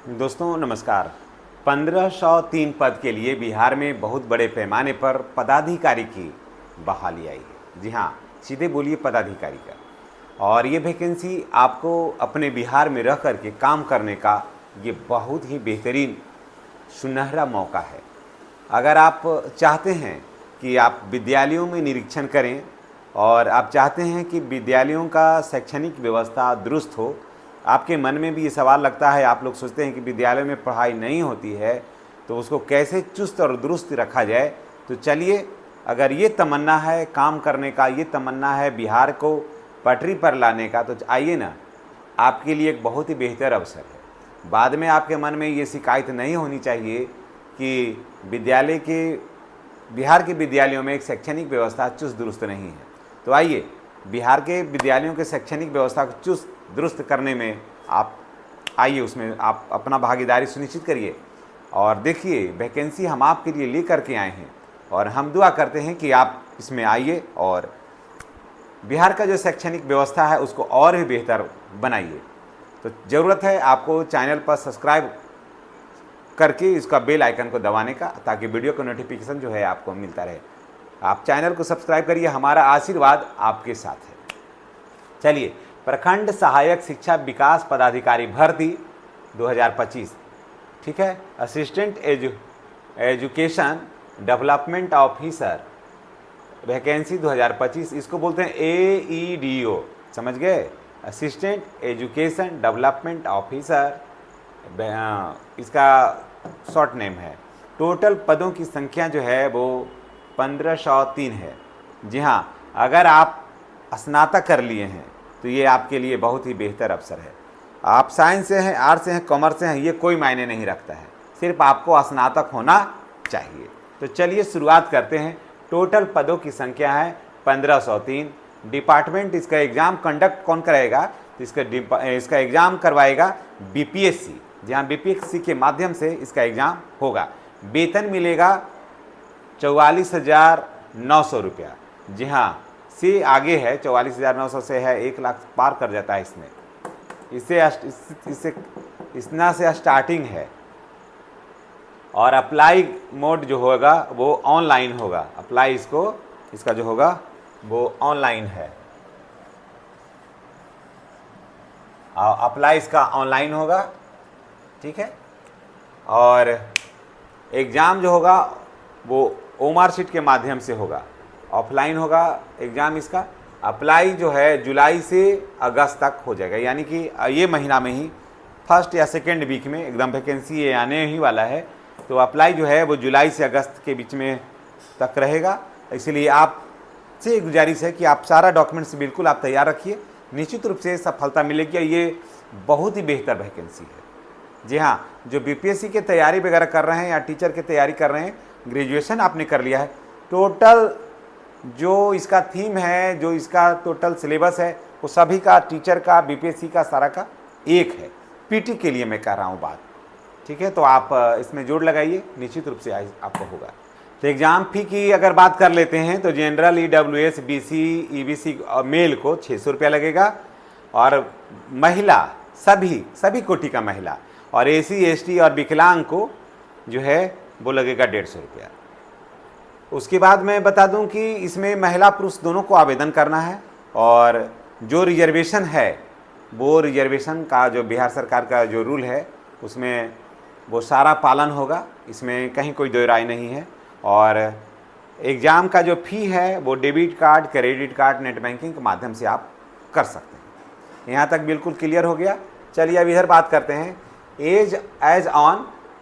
दोस्तों नमस्कार। 1503 पद के लिए बिहार में बहुत बड़े पैमाने पर पदाधिकारी की बहाली आई है। जी हाँ, सीधे बोलिए पदाधिकारी का। और ये वैकेंसी आपको अपने बिहार में रह कर के काम करने का ये बहुत ही बेहतरीन सुनहरा मौका है। अगर आप चाहते हैं कि आप विद्यालयों में निरीक्षण करें और आप चाहते हैं कि विद्यालयों का शैक्षणिक व्यवस्था दुरुस्त हो, आपके मन में भी ये सवाल लगता है, आप लोग सोचते हैं कि विद्यालय में पढ़ाई नहीं होती है तो उसको कैसे चुस्त और दुरुस्त रखा जाए। तो चलिए, अगर ये तमन्ना है काम करने का, ये तमन्ना है बिहार को पटरी पर लाने का, तो आइए ना, आपके लिए एक बहुत ही बेहतर अवसर है। बाद में आपके मन में ये शिकायत नहीं होनी चाहिए कि बिहार के विद्यालयों में एक शैक्षणिक व्यवस्था चुस्त दुरुस्त नहीं है। तो आइए, बिहार के विद्यालयों के शैक्षणिक व्यवस्था को चुस्त दुरुस्त करने में आप आइए, उसमें आप अपना भागीदारी सुनिश्चित करिए। और देखिए, वैकेंसी हम आपके लिए ले करके आए हैं और हम दुआ करते हैं कि आप इसमें आइए और बिहार का जो शैक्षणिक व्यवस्था है उसको और भी बेहतर बनाइए। तो ज़रूरत है आपको चैनल पर सब्सक्राइब करके इसका बेल आइकन को दबाने का, ताकि वीडियो का नोटिफिकेशन जो है आपको मिलता रहे। आप चैनल को सब्सक्राइब करिए, हमारा आशीर्वाद आपके साथ है। चलिए, प्रखंड सहायक शिक्षा विकास पदाधिकारी भर्ती 2025, ठीक है। Assistant education development officer vacancy 2025, इसको बोलते हैं AEDO, समझ गए, असिस्टेंट एजुकेशन डेवलपमेंट ऑफिसर, इसका शॉर्ट नेम है। टोटल पदों की संख्या जो है वो 1503 है। जी हाँ, अगर आप स्नातक कर लिए हैं तो ये आपके लिए बहुत ही बेहतर अवसर है। आप साइंस से हैं, आर्ट्स से हैं, कॉमर्स से हैं, ये कोई मायने नहीं रखता है, सिर्फ आपको स्नातक होना चाहिए। तो चलिए शुरुआत करते हैं। टोटल पदों की संख्या है 1503। डिपार्टमेंट, इसका एग्ज़ाम कंडक्ट कौन कराएगा? तो इसका एग्ज़ाम करवाएगा BPSC, जहाँ BPSC के माध्यम से इसका एग्ज़ाम होगा। वेतन मिलेगा 44,900 रुपया। जी हाँ, से आगे है, 44,900 से है, 1 लाख पार कर जाता है इसमें। इससे इतना से स्टार्टिंग है। और अप्लाई मोड जो होगा वो ऑनलाइन होगा। अप्लाई इसका जो होगा वो ऑनलाइन है। अप्लाई इसका ऑनलाइन होगा, ठीक है। और एग्ज़ाम जो होगा वो OMR शीट के माध्यम से होगा, ऑफलाइन होगा एग्ज़ाम इसका। अप्लाई जो है जुलाई से अगस्त तक हो जाएगा, यानी कि ये महीना में ही फर्स्ट या सेकेंड वीक में एकदम वैकेंसी ये आने ही वाला है। तो अप्लाई जो है वो जुलाई से अगस्त के बीच में तक रहेगा। इसलिए आपसे गुजारिश है कि आप सारा डॉक्यूमेंट्स बिल्कुल आप तैयार रखिए, निश्चित रूप से सफलता मिलेगी। ये बहुत ही बेहतर वैकेंसी है। जी हाँ, जो BPSC की तैयारी वगैरह कर रहे हैं या टीचर की तैयारी कर रहे हैं, ग्रेजुएशन आपने कर लिया है, टोटल जो इसका थीम है, जो इसका टोटल सिलेबस है, वो सभी का, टीचर का, BPSC का, सारा का एक है। PT के लिए मैं कह रहा हूँ बात, ठीक है। तो आप इसमें जोड़ लगाइए, निश्चित रूप से आपको होगा। तो एग्ज़ाम फ़ी की अगर बात कर लेते हैं तो general, EWS, BC, EBC male को 600 रुपया लगेगा, और महिला सभी कोटि का महिला और SC, ST और विकलांग को जो है वो लगेगा 150 रुपया। उसके बाद मैं बता दूं कि इसमें महिला पुरुष दोनों को आवेदन करना है। और जो रिजर्वेशन है, वो रिजर्वेशन का जो बिहार सरकार का जो रूल है उसमें वो सारा पालन होगा, इसमें कहीं कोई दो राय नहीं है। और एग्ज़ाम का जो फ़ी है वो debit card, credit card, net banking के माध्यम से आप कर सकते हैं। यहाँ तक बिल्कुल क्लियर हो गया। चलिए अब इधर बात करते हैं।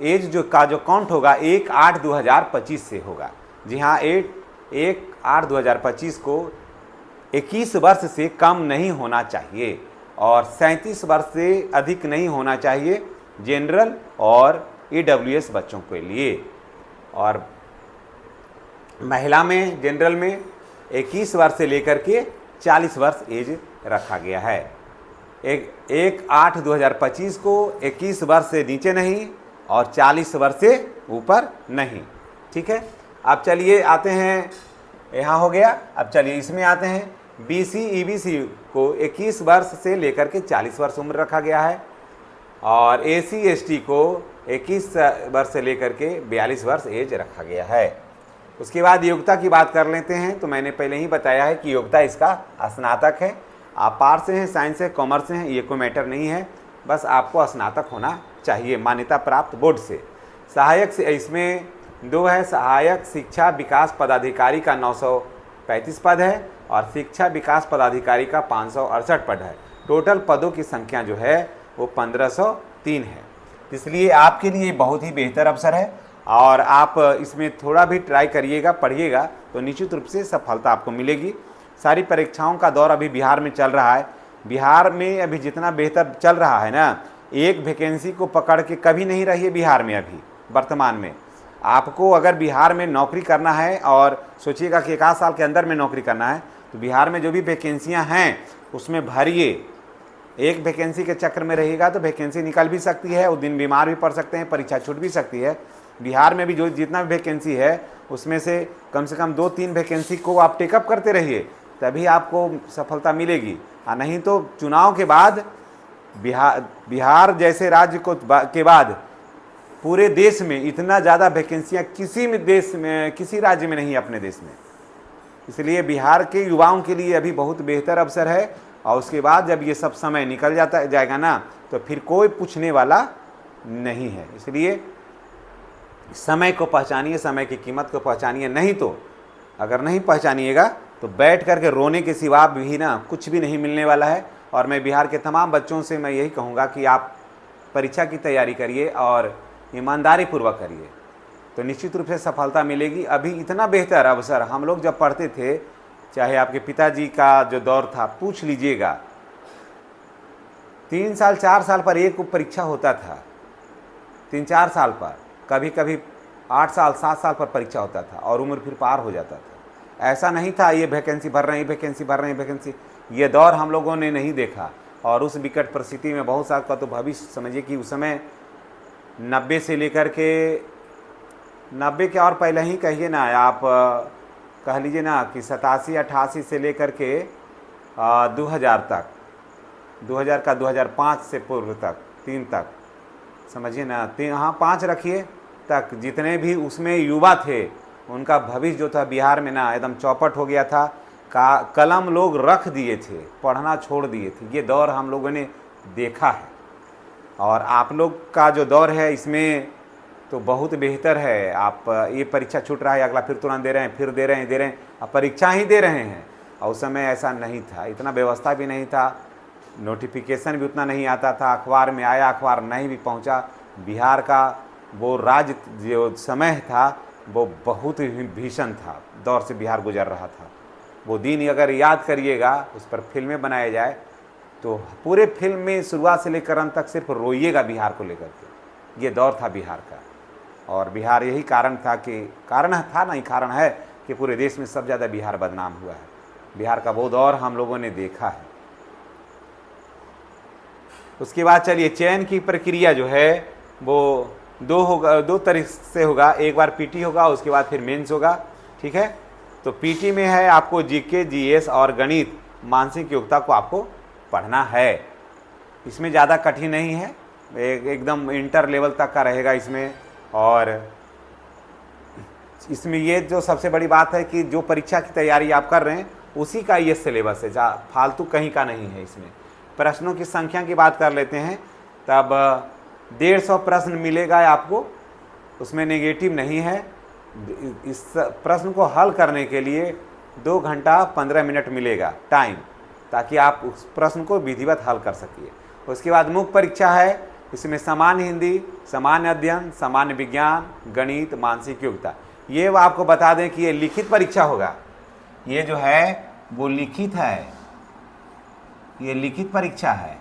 एज जो काउंट होगा 1/8/2025 से होगा। जी हाँ, 1/8/2025 को 21 वर्ष से कम नहीं होना चाहिए और 37 वर्ष से अधिक नहीं होना चाहिए जनरल और EWS बच्चों के लिए। और महिला में, जनरल में 21 वर्ष से लेकर के 40 वर्ष एज रखा गया है। 1/8/2025 को 21 वर्ष से नीचे नहीं और 40 वर्ष से ऊपर नहीं, ठीक है। अब चलिए आते हैं, यहाँ हो गया। अब चलिए इसमें आते हैं। BC, EBC को 21 वर्ष से लेकर के 40 वर्ष उम्र रखा गया है। और SC/ST को 21 वर्ष से लेकर के 42 वर्ष एज रखा गया है। उसके बाद योग्यता की बात कर लेते हैं। तो मैंने पहले ही बताया है कि योग्यता इसका स्नातक है। आप आर्ट्स से हैं, साइंस से, कॉमर्स से हैं, ये कोई मैटर नहीं है, बस आपको स्नातक होना चाहिए मान्यता प्राप्त बोर्ड से। सहायक से इसमें 2 है, सहायक शिक्षा विकास पदाधिकारी का 935 पद है और शिक्षा विकास पदाधिकारी का 568 पद है। टोटल पदों की संख्या जो है वो 1503 है। इसलिए आपके लिए बहुत ही बेहतर अवसर है और आप इसमें थोड़ा भी ट्राई करिएगा, पढ़िएगा तो निश्चित रूप से सफलता आपको मिलेगी। सारी परीक्षाओं का दौर अभी बिहार में चल रहा है। बिहार में अभी जितना बेहतर चल रहा है ना, एक वैकेंसी को पकड़ के कभी नहीं रही है बिहार में। अभी वर्तमान में आपको अगर बिहार में नौकरी करना है और सोचिएगा कि 1 साल के अंदर में नौकरी करना है, तो बिहार में जो भी वैकेंसियाँ हैं उसमें भरिए। एक वैकेंसी के चक्कर में रहिएगा तो वैकेंसी निकल भी सकती है, उस दिन बीमार भी पड़ सकते हैं, परीक्षा छूट भी सकती है। बिहार में भी जो जितना भी वैकेंसी है उसमें से कम 2-3 वैकेंसी को आप टेकअप करते रहिए, तभी आपको सफलता मिलेगी। और नहीं तो चुनाव के बाद बिहार जैसे राज्य के बाद पूरे देश में इतना ज़्यादा वैकेंसियाँ किसी में देश में, किसी राज्य में नहीं है अपने देश में। इसलिए बिहार के युवाओं के लिए अभी बहुत बेहतर अवसर है। और उसके बाद जब ये सब समय निकल जाएगा ना, तो फिर कोई पूछने वाला नहीं है। इसलिए समय को पहचानिए, समय की कीमत को पहचानिए। नहीं तो अगर नहीं पहचानिएगा तो बैठ करके रोने के सिवा भी ना कुछ भी नहीं मिलने वाला है। और मैं बिहार के तमाम बच्चों से मैं यही कहूँगा कि आप परीक्षा की तैयारी करिए और ईमानदारी पूर्वक करिए, तो निश्चित रूप से सफलता मिलेगी। अभी इतना बेहतर अवसर हम लोग जब पढ़ते थे, चाहे आपके पिताजी का जो दौर था, पूछ लीजिएगा, 3 साल 4 साल पर एक परीक्षा होता था। 3-4 साल पर, कभी कभी 8 साल 7 साल पर परीक्षा होता था और उम्र फिर पार हो जाता था। ऐसा नहीं था ये वैकेंसी भर रहे हैं, वैकेंसी भर रहे हैं, वैकेंसी। ये दौर हम लोगों ने नहीं देखा। और उस विकट परिस्थिति में बहुत साल का तो भविष्य समझिए कि उस समय 90 से लेकर के 90 के और पहले ही कहिए ना, आप कह लीजिए ना कि 87-88 से लेकर के 2000 तक, 2000 का 2005 से पूर्व तक, 3 तक समझिए ना, 3 हाँ 5 रखिए तक, जितने भी उसमें युवा थे उनका भविष्य जो था बिहार में ना एकदम चौपट हो गया था। कलम लोग रख दिए थे, पढ़ना छोड़ दिए थे। ये दौर हम लोगों ने देखा है। और आप लोग का जो दौर है इसमें तो बहुत बेहतर है। आप ये परीक्षा छूट रहा है, अगला फिर तुरंत दे रहे हैं, फिर दे रहे हैं, अब परीक्षा ही दे रहे हैं। और उस समय ऐसा नहीं था, इतना व्यवस्था भी नहीं था, नोटिफिकेशन भी उतना नहीं आता था, अखबार में आया, अखबार नहीं भी पहुंचा। बिहार का वो राज्य जो समय था वो बहुत ही भीषण था, दौर से बिहार गुजर रहा था। वो दिन अगर याद करिएगा, उस पर फिल्में बनाया जाए तो पूरे फिल्म में शुरुआत से लेकर अंत तक सिर्फ रोइएगा बिहार को लेकर के। ये दौर था बिहार का। और बिहार यही कारण था कि कारण है कि पूरे देश में सबसे ज़्यादा बिहार बदनाम हुआ है। बिहार का वो दौर हम लोगों ने देखा है। उसके बाद चलिए, चयन की प्रक्रिया जो है वो 2 तरीके से होगा। एक बार पीटी होगा, उसके बाद फिर मेंस होगा, ठीक है। तो पीटी में है आपको जीके, जीएस और गणित मानसिक योग्यता को आपको पढ़ना है। इसमें ज़्यादा कठिन नहीं है, एकदम इंटर लेवल तक का रहेगा इसमें। और इसमें ये जो सबसे बड़ी बात है कि जो परीक्षा की तैयारी आप कर रहे हैं उसी का ये सिलेबस है, फालतू कहीं का नहीं है। इसमें प्रश्नों की संख्या की बात कर लेते हैं, तब 150 प्रश्न मिलेगा आपको, उसमें नेगेटिव नहीं है। इस प्रश्न को हल करने के लिए 2 घंटा 15 मिनट मिलेगा टाइम, ताकि आप उस प्रश्न को विधिवत हल कर सकिए। उसके बाद मुख्य परीक्षा है, इसमें सामान्य हिंदी, सामान्य अध्ययन, सामान्य विज्ञान, गणित, मानसिक योग्यता। ये आपको बता दें कि ये लिखित परीक्षा होगा। ये जो है वो लिखित है, ये लिखित परीक्षा है,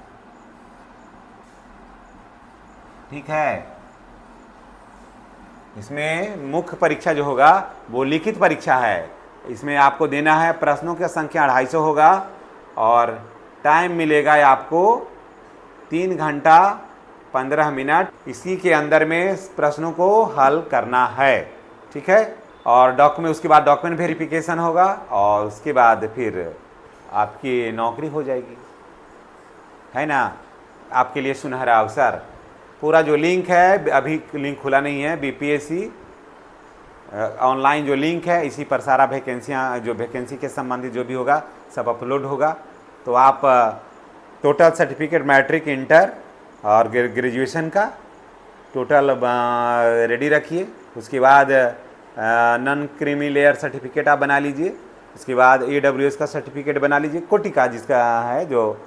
ठीक है। इसमें मुख्य परीक्षा जो होगा वो लिखित परीक्षा है। इसमें आपको देना है, प्रश्नों की संख्या 250 होगा और टाइम मिलेगा आपको 3 घंटा 15 मिनट। इसी के अंदर में प्रश्नों को हल करना है, ठीक है। और डॉक्यूमेंट, उसके बाद डॉक्यूमेंट वेरिफिकेशन होगा और उसके बाद फिर आपकी नौकरी हो जाएगी, है ना। आपके लिए सुनहरा अवसर पूरा जो लिंक है, अभी लिंक खुला नहीं है, बीपीएससी ऑनलाइन जो लिंक है, इसी पर सारा वैकेंसियाँ, जो वैकेंसी के संबंधित जो भी होगा सब अपलोड होगा। तो आप टोटल सर्टिफिकेट मैट्रिक, इंटर और ग्रेजुएशन का टोटल रेडी रखिए। उसके बाद नॉन क्रीमी लेयर सर्टिफिकेट आप बना लीजिए। उसके बाद AWS का सर्टिफिकेट बना लीजिए, कोटि का जिसका है, जो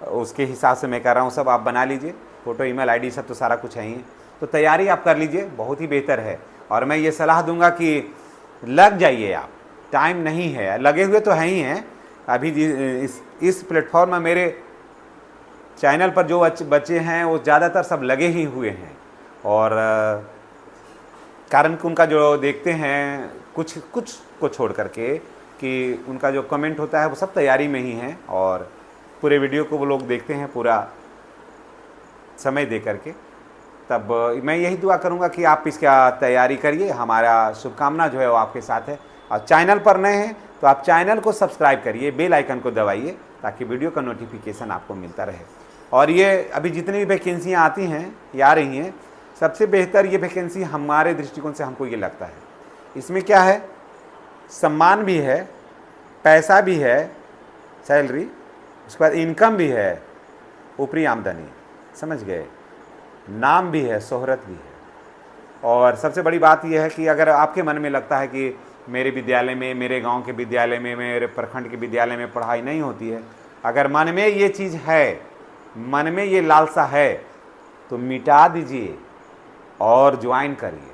उसके हिसाब से मैं कर रहा हूँ, सब आप बना लीजिए। फ़ोटो, ईमेल आईडी सब तो सारा कुछ है ही। तो तैयारी आप कर लीजिए, बहुत ही बेहतर है। और मैं ये सलाह दूंगा कि लग जाइए आप, टाइम नहीं है, लगे हुए तो हैं ही हैं। अभी इस प्लेटफॉर्म में मेरे चैनल पर जो बच्चे हैं वो ज़्यादातर सब लगे ही हुए हैं। और कारण कि उनका जो देखते हैं कुछ को छोड़ करके, कि उनका जो कमेंट होता है वो सब तैयारी में ही है, और पूरे वीडियो को वो लोग देखते हैं पूरा समय दे करके। तब मैं यही दुआ करूंगा कि आप इसका तैयारी करिए। हमारा शुभकामना जो है वो आपके साथ है। और चैनल पर नए हैं तो आप चैनल को सब्सक्राइब करिए, बेल आइकन को दबाइए, ताकि वीडियो का नोटिफिकेशन आपको मिलता रहे। और ये अभी जितनी भी वैकेंसियाँ आती हैं या आ रही हैं, सबसे बेहतर ये वैकेंसी हमारे दृष्टिकोण से हमको ये लगता है। इसमें क्या है, सम्मान भी है, पैसा भी है, सैलरी, उसके बाद इनकम भी है, ऊपरी आमदनी, समझ गए, नाम भी है, शोहरत भी है। और सबसे बड़ी बात यह है कि अगर आपके मन में लगता है कि मेरे विद्यालय में, मेरे गांव के विद्यालय में, मेरे प्रखंड के विद्यालय में पढ़ाई नहीं होती है, अगर मन में ये चीज़ है, मन में ये लालसा है, तो मिटा दीजिए और ज्वाइन करिए,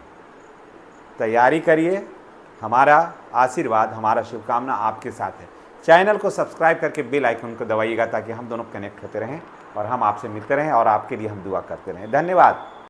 तैयारी करिए। हमारा आशीर्वाद, हमारा शुभकामना आपके साथ है। चैनल को सब्सक्राइब करके बेल आइकन को दबाइएगा, ताकि हम दोनों कनेक्ट होते रहें और हम आपसे मिलते रहें और आपके लिए हम दुआ करते रहें। धन्यवाद।